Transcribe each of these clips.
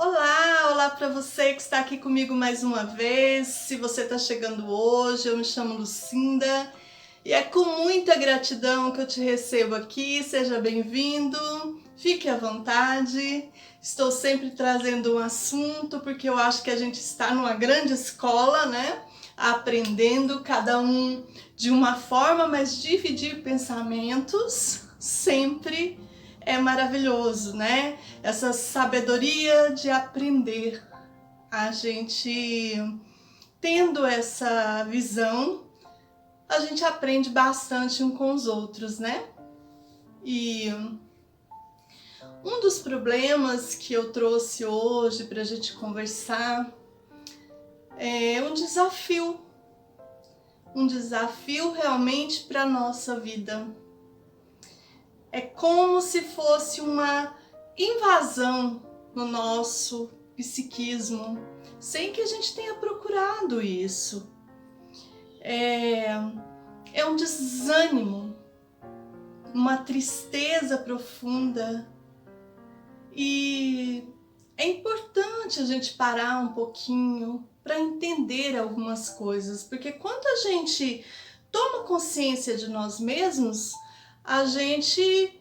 Olá, olá para você que está aqui comigo mais uma vez. Se você está chegando hoje, eu me chamo Lucinda e é com muita gratidão que eu te recebo aqui. Seja bem-vindo, fique à vontade. Estou sempre trazendo um assunto porque eu acho que a gente está numa grande escola, né? Aprendendo cada um de uma forma, mas dividir pensamentos sempre é maravilhoso, né? Essa sabedoria de aprender. A gente tendo essa visão, a gente aprende bastante um com os outros, né? E um dos problemas que eu trouxe hoje para a gente conversar é um desafio realmente para a nossa vida. É como se fosse uma invasão no nosso psiquismo, sem que a gente tenha procurado isso. É um desânimo, uma tristeza profunda. E é importante a gente parar um pouquinho para entender algumas coisas, porque quando a gente toma consciência de nós mesmos, a gente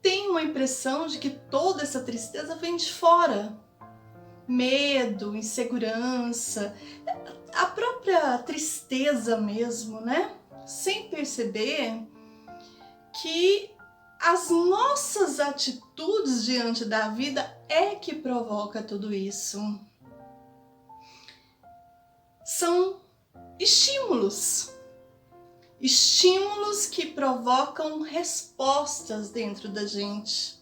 tem uma impressão de que toda essa tristeza vem de fora. Medo, insegurança, a própria tristeza mesmo, né? Sem perceber que as nossas atitudes diante da vida é que provoca tudo isso. São estímulos que provocam respostas dentro da gente.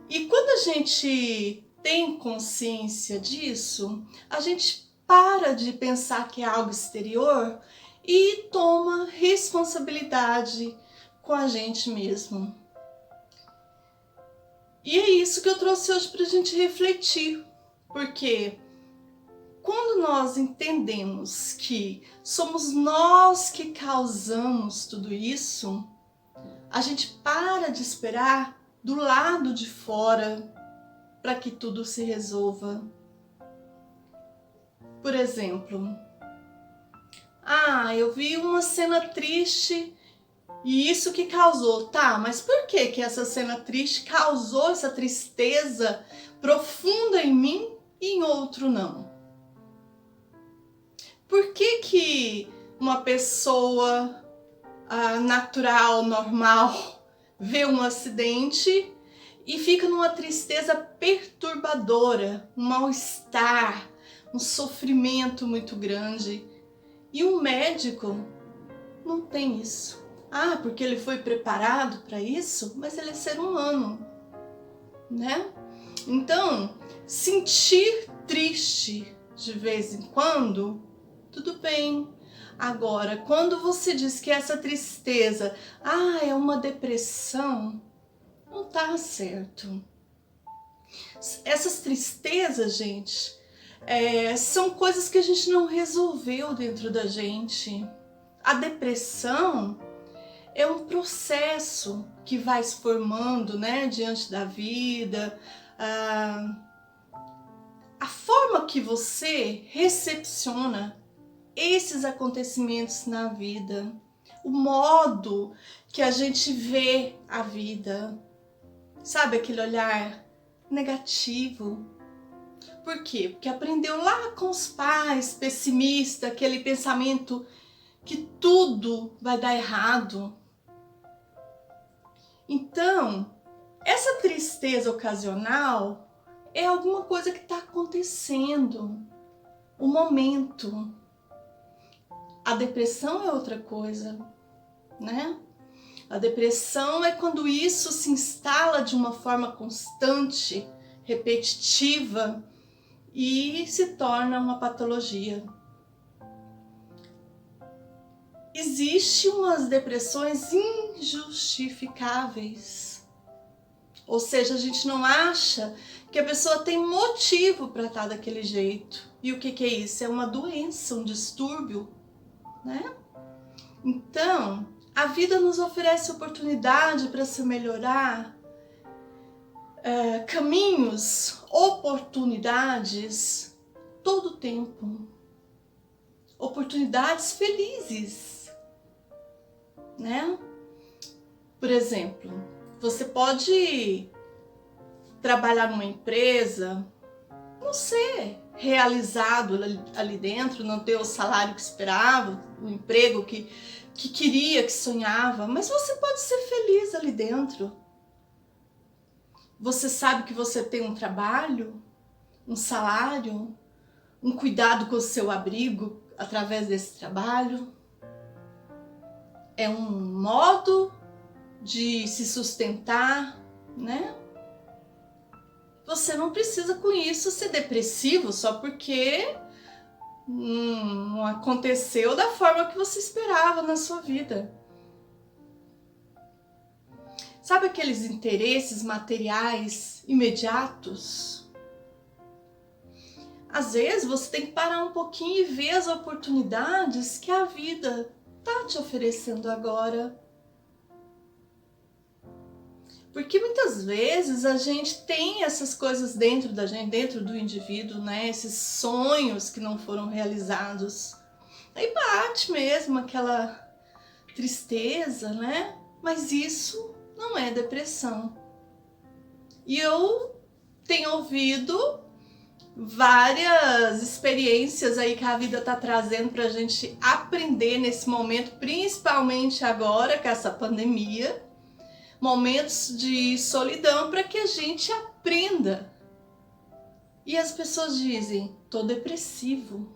E quando a gente tem consciência disso, a gente para de pensar que é algo exterior e toma responsabilidade com a gente mesmo. E é isso que eu trouxe hoje para a gente refletir, porque quando nós entendemos que somos nós que causamos tudo isso, a gente para de esperar do lado de fora para que tudo se resolva. Por exemplo, eu vi uma cena triste e isso que causou. Tá, mas por que essa cena triste causou essa tristeza profunda em mim e em outro não? Por que uma pessoa natural, normal, vê um acidente e fica numa tristeza perturbadora, um mal-estar, um sofrimento muito grande? E um médico não tem isso. Porque ele foi preparado para isso, mas ele é ser humano, né? Então, sentir triste de vez em quando, tudo bem. Agora, quando você diz que essa tristeza, é uma depressão, não tá certo. Essas tristezas, gente, são coisas que a gente não resolveu dentro da gente. A depressão é um processo que vai se formando, né, diante da vida. A forma que você recepciona esses acontecimentos na vida, o modo que a gente vê a vida, sabe, aquele olhar negativo. Por quê? Porque aprendeu lá com os pais, pessimista, aquele pensamento que tudo vai dar errado. Então, essa tristeza ocasional é alguma coisa que está acontecendo, o momento. A depressão é outra coisa, né? A depressão é quando isso se instala de uma forma constante, repetitiva e se torna uma patologia. Existem umas depressões injustificáveis. Ou seja, a gente não acha que a pessoa tem motivo para estar daquele jeito. E o que é isso? É uma doença, um distúrbio, né? Então, a vida nos oferece oportunidade para se melhorar, caminhos oportunidades todo o tempo. Oportunidades felizes, né? Por exemplo, você pode trabalhar numa empresa, não ser realizado ali dentro, não ter o salário que esperava, o emprego que queria, que sonhava, mas você pode ser feliz ali dentro. Você sabe que você tem um trabalho, um salário, um cuidado com o seu abrigo através desse trabalho. É um modo de se sustentar, né? Você não precisa com isso ser depressivo só porque não aconteceu da forma que você esperava na sua vida. Sabe aqueles interesses materiais imediatos? Às vezes você tem que parar um pouquinho e ver as oportunidades que a vida está te oferecendo agora. Porque muitas vezes a gente tem essas coisas dentro da gente, dentro do indivíduo, né? Esses sonhos que não foram realizados. Aí bate mesmo aquela tristeza, né? Mas isso não é depressão. E eu tenho ouvido várias experiências aí que a vida tá trazendo pra gente aprender nesse momento, principalmente agora com essa pandemia. Momentos de solidão para que a gente aprenda. E as pessoas dizem, tô depressivo.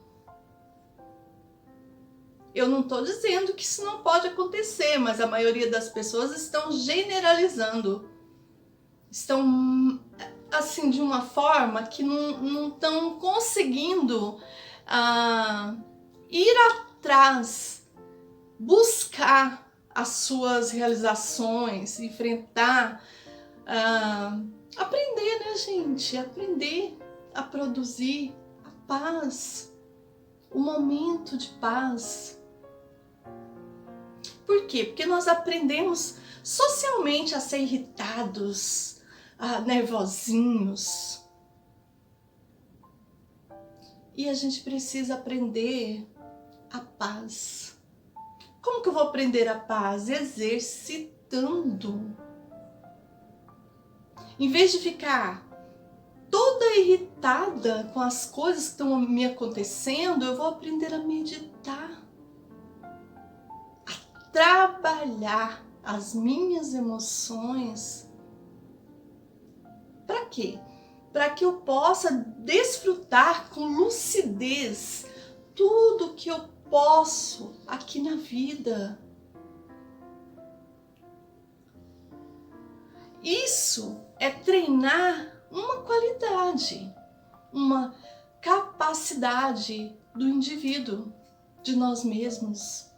Eu não tô dizendo que isso não pode acontecer, mas a maioria das pessoas estão generalizando. Estão, assim, de uma forma que não estão conseguindo ir atrás, buscar as suas realizações, enfrentar, aprender, né, gente? Aprender a produzir a paz, o momento de paz. Por quê? Porque nós aprendemos socialmente a ser irritados, nervosinhos. E a gente precisa aprender a paz. Como que eu vou aprender a paz? Exercitando. Em vez de ficar toda irritada com as coisas que estão me acontecendo, eu vou aprender a meditar. A trabalhar as minhas emoções. Para quê? Para que eu possa desfrutar com lucidez tudo que eu posso aqui na vida. Isso é treinar uma qualidade, uma capacidade do indivíduo, de nós mesmos.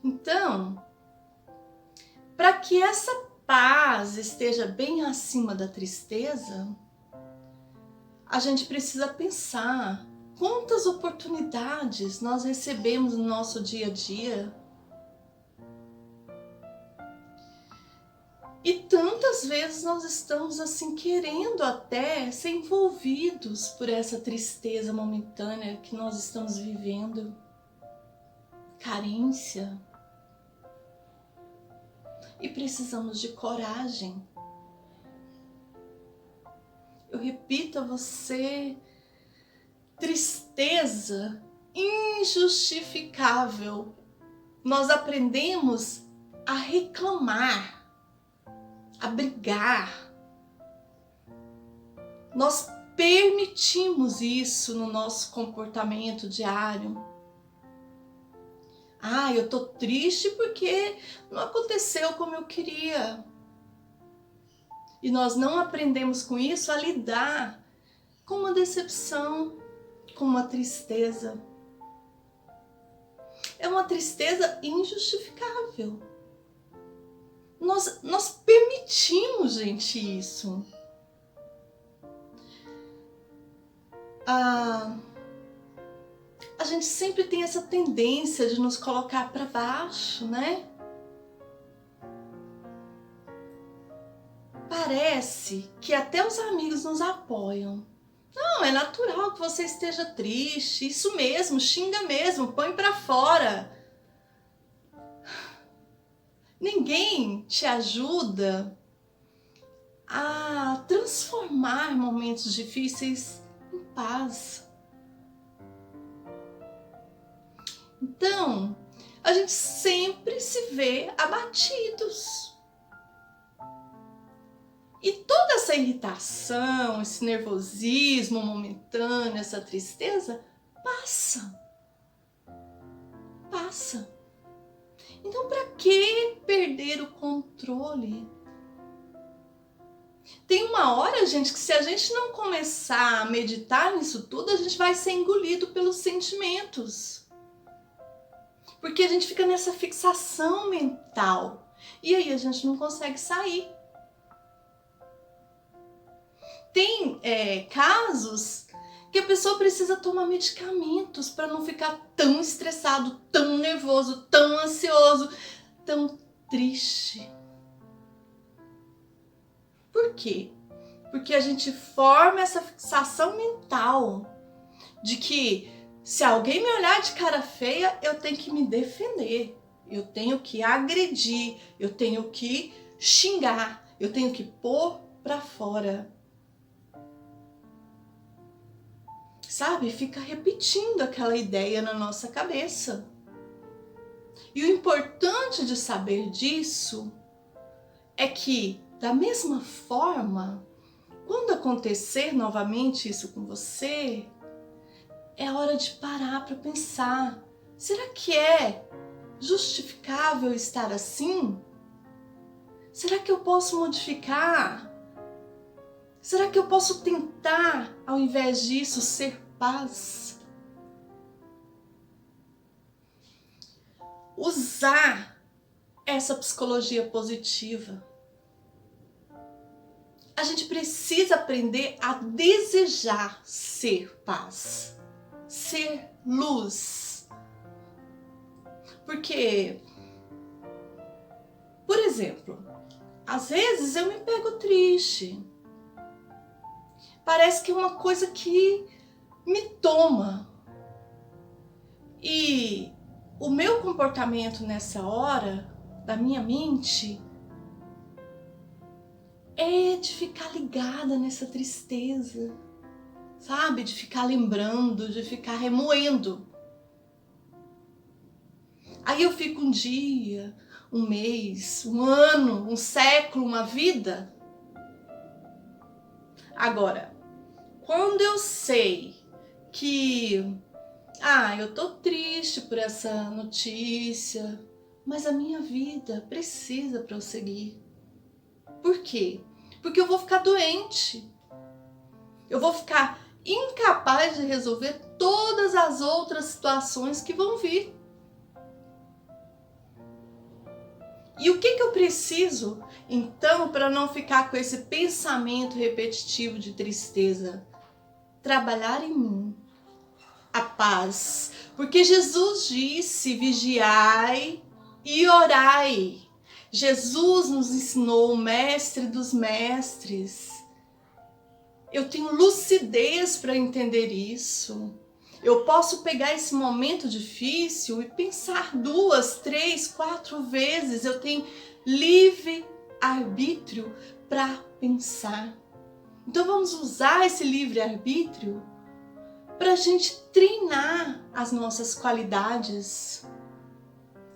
Então, para que essa paz esteja bem acima da tristeza, a gente precisa pensar quantas oportunidades nós recebemos no nosso dia a dia. E tantas vezes nós estamos assim querendo até ser envolvidos por essa tristeza momentânea que nós estamos vivendo. Carência. E precisamos de coragem. Eu repito a você, tristeza injustificável. Nós aprendemos a reclamar, a brigar. Nós permitimos isso no nosso comportamento diário. Eu tô triste porque não aconteceu como eu queria. E nós não aprendemos com isso a lidar com uma decepção, com uma tristeza. É uma tristeza injustificável. Nós permitimos, gente, isso. A gente sempre tem essa tendência de nos colocar para baixo, né? parece que até os amigos nos apoiam. Não, é natural que você esteja triste, isso mesmo, xinga mesmo, põe pra fora. Ninguém te ajuda a transformar momentos difíceis em paz. Então, a gente sempre se vê abatidos. E toda essa irritação, esse nervosismo momentâneo, essa tristeza, passa. Passa. Então, para que perder o controle? Tem uma hora, gente, que se a gente não começar a meditar nisso tudo, a gente vai ser engolido pelos sentimentos. Porque a gente fica nessa fixação mental. E aí a gente não consegue sair. Tem casos que a pessoa precisa tomar medicamentos para não ficar tão estressado, tão nervoso, tão ansioso, tão triste. Por quê? Porque a gente forma essa fixação mental de que se alguém me olhar de cara feia, eu tenho que me defender, eu tenho que agredir, eu tenho que xingar, eu tenho que pôr pra fora. Sabe? Fica repetindo aquela ideia na nossa cabeça. E o importante de saber disso é que, da mesma forma, quando acontecer novamente isso com você, é hora de parar para pensar. Será que é justificável estar assim? Será que eu posso modificar? Será que eu posso tentar, ao invés disso, ser paz? Usar essa psicologia positiva. A gente precisa aprender a desejar ser paz, ser luz. Porque, por exemplo, às vezes eu me pego triste. Parece que é uma coisa que me toma. E o meu comportamento nessa hora, da minha mente, é de ficar ligada nessa tristeza, sabe? De ficar lembrando, de ficar remoendo. Aí eu fico um dia, um mês, um ano, um século, uma vida. Agora, quando eu sei que, eu tô triste por essa notícia, mas a minha vida precisa prosseguir. Por quê? Porque eu vou ficar doente. Eu vou ficar incapaz de resolver todas as outras situações que vão vir. E o que eu preciso, então, para não ficar com esse pensamento repetitivo de tristeza? Trabalhar em mim a paz. Porque Jesus disse: vigiai e orai. Jesus nos ensinou, o mestre dos mestres. Eu tenho lucidez para entender isso. Eu posso pegar esse momento difícil e pensar 2, 3, 4 vezes. Eu tenho livre arbítrio para pensar. Então vamos usar esse livre arbítrio para a gente treinar as nossas qualidades.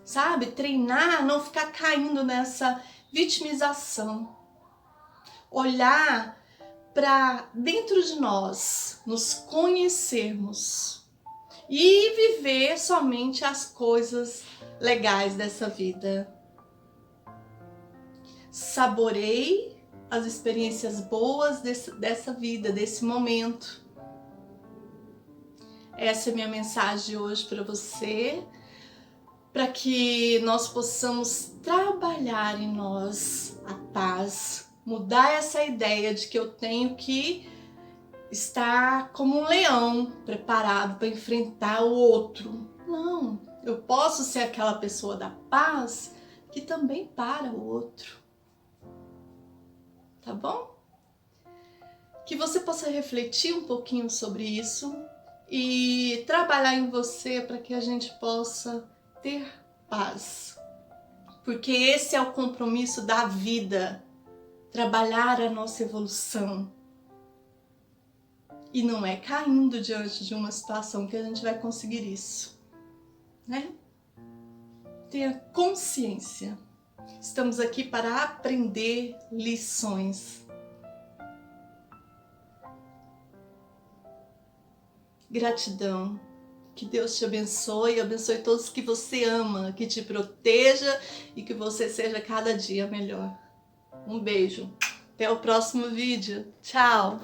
Sabe? Treinar, não ficar caindo nessa vitimização. Olhar para dentro de nós, nos conhecermos e viver somente as coisas legais dessa vida. Saboreie as experiências boas dessa vida, desse momento. Essa é a minha mensagem hoje para você, para que nós possamos trabalhar em nós a paz, mudar essa ideia de que eu tenho que estar como um leão preparado para enfrentar o outro. Não, eu posso ser aquela pessoa da paz que também para o outro. tá bom? Que você possa refletir um pouquinho sobre isso e trabalhar em você para que a gente possa ter paz. Porque esse é o compromisso da vida, trabalhar a nossa evolução. E não é caindo diante de uma situação que a gente vai conseguir isso, né? Tenha consciência. Estamos aqui para aprender lições. Gratidão. Que Deus te abençoe, abençoe todos que você ama, que te proteja e que você seja cada dia melhor. Um beijo. Até o próximo vídeo. Tchau!